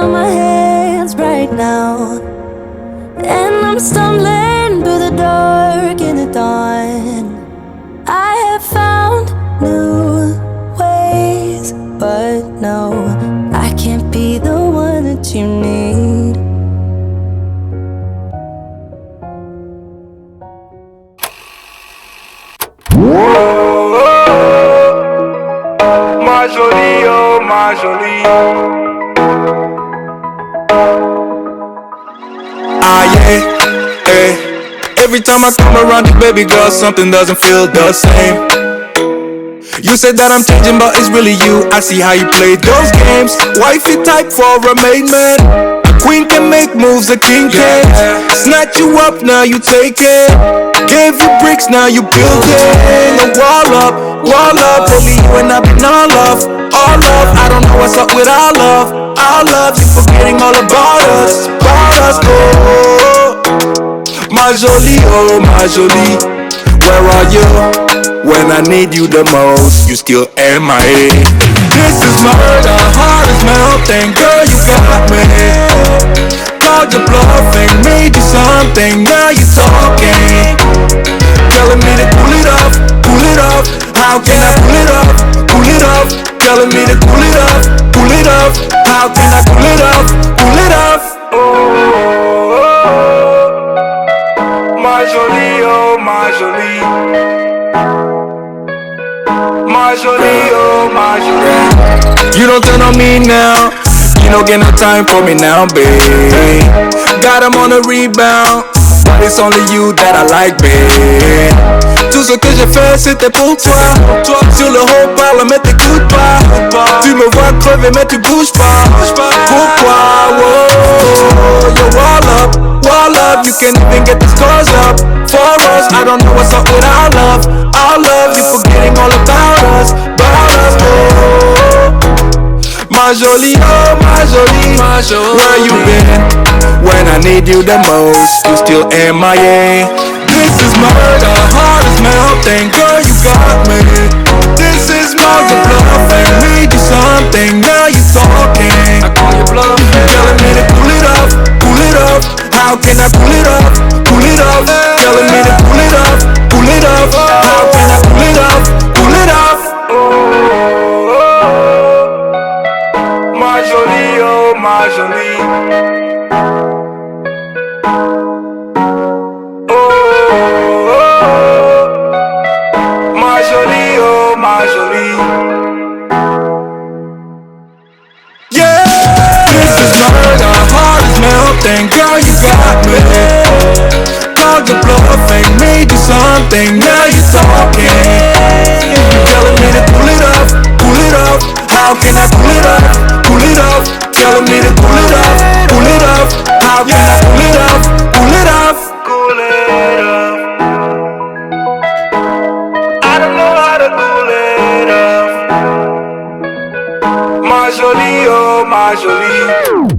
on my hands right now, and I'm stumbling through the dark in the dawn. I have found new ways, but no, I can't be the one that you need. Ma jolie, oh ma jolie. Ah yeah, eh. Every time I come around you, baby girl, something doesn't feel the same. You said that I'm changing, but it's really you. I see how you play those games. Wifey type for a main man. A queen can make moves, a king can't. Snatch you up, now you take it. Gave you bricks, now you building a wall up, wall up. Only you and I been all love, all love. I don't know what's up with our love, our love. You forgetting all about us, oh. Ma jolie, oh ma jolie. Where are you when I need you the most? You still MIA. This is murder, heart is melting. Girl, you got me. Called your bluffing, made you something. Now you talking, telling me to cool it off, cool it off. How can I cool it off, cool it off? Telling me to cool it off, cool it off. How can I cool it off, cool it off? Ma jolie, oh ma jolie. Ma jolie, oh ma jolie. You don't turn on me now. You don't get no time for me now, babe. Got him on a rebound, but it's only you that I like, babe. Tout ce que j'ai fait c'était pour toi. Sur le haut parlement t'écoutes pas. Tu me vois crever mais tu bouges pas. Pourquoi? Whoa, you're wall up. You can't even get the scores up for us. I don't know what's up with our love, our love. You forgetting all about us, oh. Ma jolie, oh ma jolie. Where you been when I need you the most? You still MIA. This is murder, heart is melting. Girl, you got me. This is murder bluffing. Made you something, now you talking. I call you bluffing. Telling me to cool it off, cool it off. How can I cool it off, cool it off? Telling me to cool it off, cool it off. How can I cool it off, cool it off? Ma jolie, oh ma jolie. Ma jolie, oh ma jolie. Yeah, this is murder, heart is melting. Girl, you got me. Called your bluffing, made you something. Now you talking, telling me to cool it off, cool it off. How can I cool it off, cool it off? Telling me to cool it off, cool it off. How can I cool it off, cool it off, cool it off? I don't know how to cool it off. Ma jolie, oh ma jolie.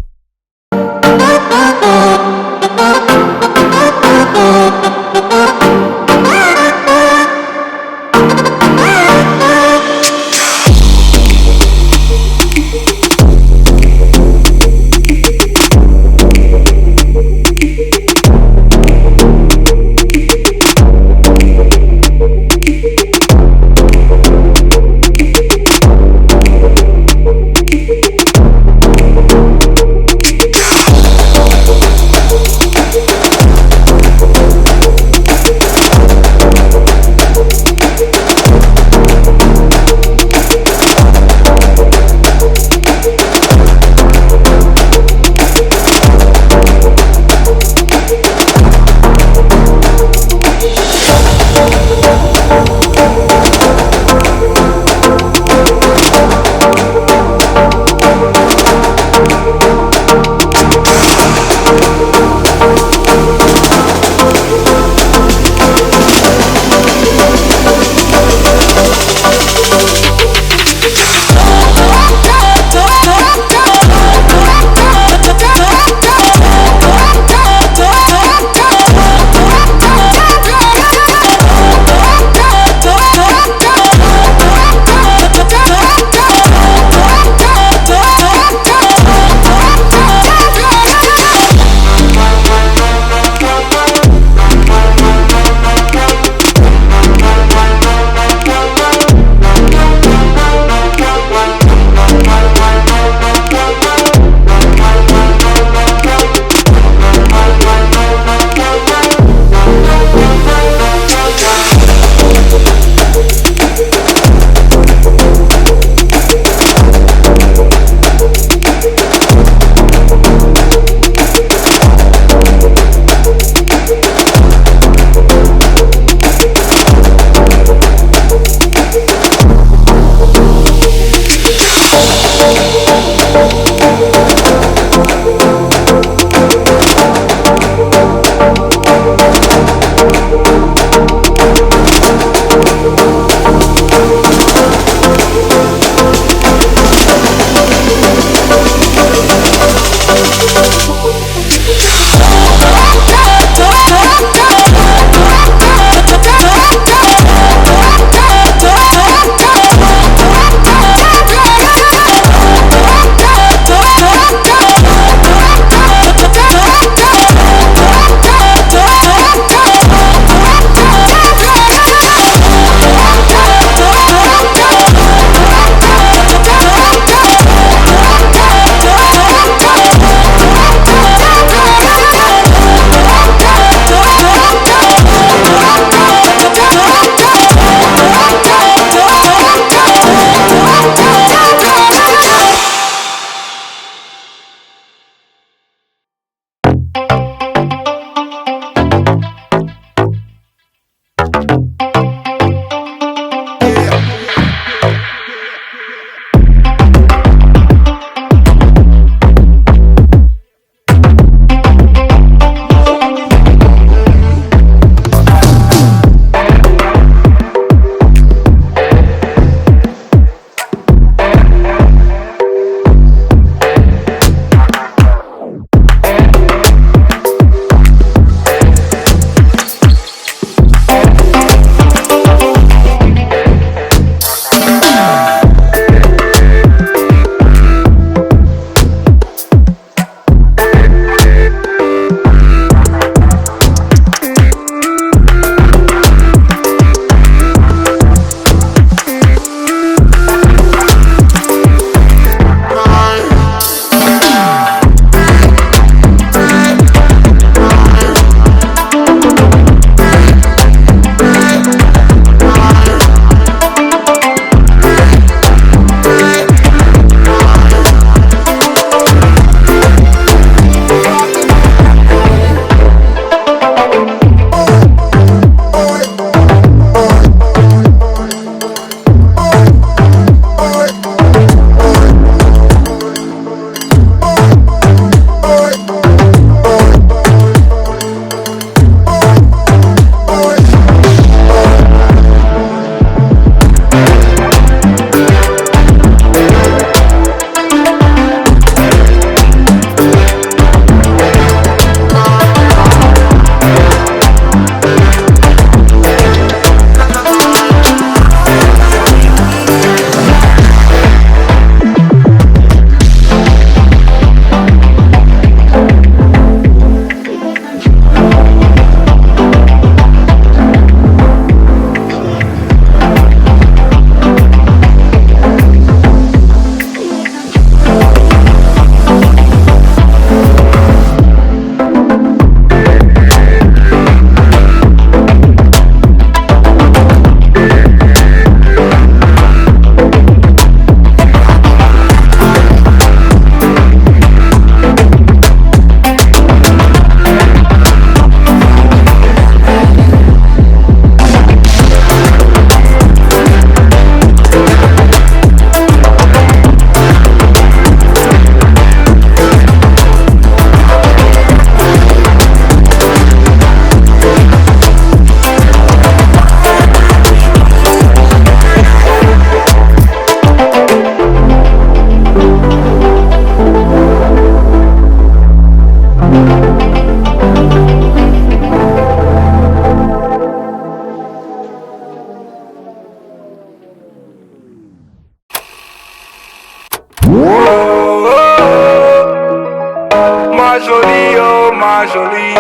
ma jolie, oh ma jolie.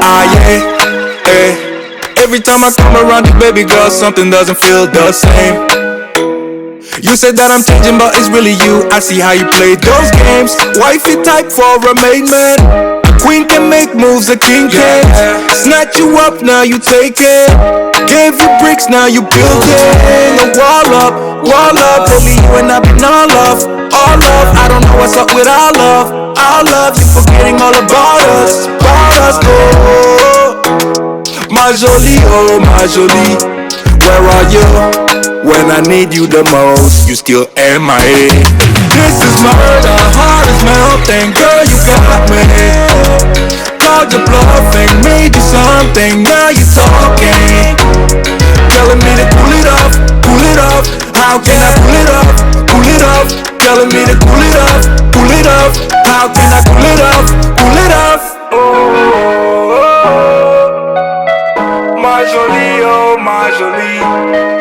Ah yeah, eh. Every time I come around you, baby girl, something doesn't feel the same. You said that I'm changing, but it's really you. I see how you play those games. Wifey type for a main man. A queen can make moves, a king can't. Snatch you up, now you take it. Gave you bricks, now you building a wall up, wall up. Baby, you and I been all love, all love. I don't know what's up with our love, our love. You forgetting all about us, oh. Ma jolie, oh ma jolie. Where are you? When I need you the most, you still MIA. This is murder, heart is melting. Girl, you got me. Called your bluffing, made you something. Now you're talking, telling me to cool it off, cool it off. How can I cool it off, cool it off? Telling me to cool it off, cool it off. How can I cool it off, cool it off? Oh, ma jolie, oh ma jolie.